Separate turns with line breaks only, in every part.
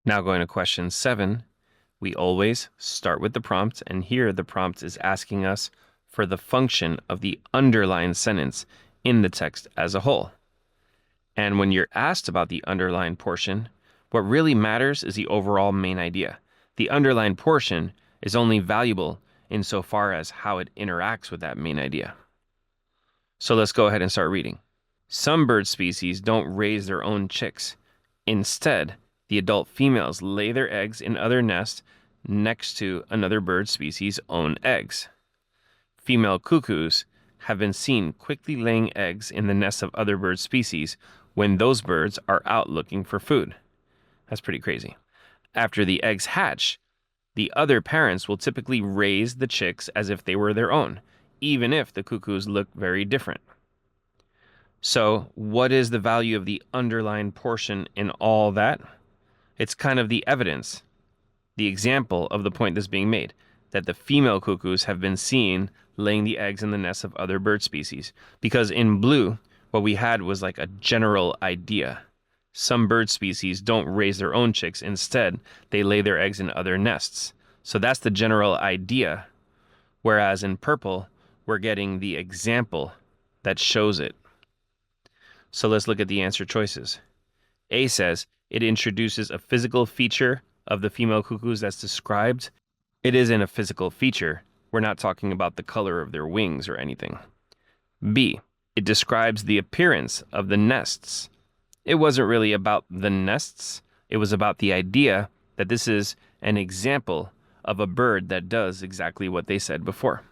Now going to question 7, we always start with the prompt, and here the prompt is asking us for the function of the underlined sentence in the text as a whole. And when you're asked about the underlined portion, what really matters is the overall main idea. The underlined portion is only valuable insofar as how it interacts with that main idea. So let's go ahead and start reading. Some bird species don't raise their own chicks. Instead, the adult females lay their eggs in other nests next to another bird species' own eggs. Female cuckoos have been seen quickly laying eggs in the nests of other bird species when those birds are out looking for food. That's pretty crazy. After the eggs hatch, the other parents will typically raise the chicks as if they were their own, even if the cuckoos look very different. So, what is the value of the underlined portion in all that? It's kind of the evidence, the example of the point that's being made, that the female cuckoos have been seen laying the eggs in the nests of other bird species. Because in blue, what we had was like a general idea. Some bird species don't raise their own chicks. Instead, they lay their eggs in other nests. So that's the general idea. Whereas in purple, we're getting the example that shows it. So let's look at the answer choices. A says it introduces a physical feature of the female cuckoos that's described. It isn't a physical feature. We're not talking about the color of their wings or anything. B, it describes the appearance of the nests. It wasn't really about the nests. It was about the idea that this is an example of a bird that does exactly what they said before.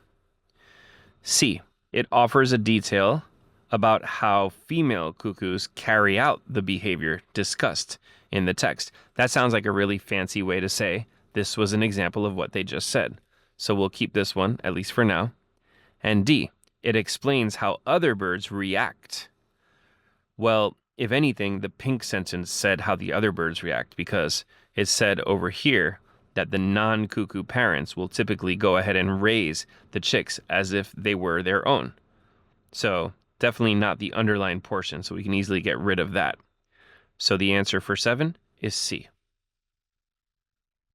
C, it offers a detail about how female cuckoos carry out the behavior discussed in the text. That sounds like a really fancy way to say this was an example of what they just said. So we'll keep this one, at least for now. And D, it explains how other birds react. Well, if anything, the pink sentence said how the other birds react, because it said over here that the non-cuckoo parents will typically go ahead and raise the chicks as if they were their own. So definitely not the underlined portion, so we can easily get rid of that. So the answer for 7 is C.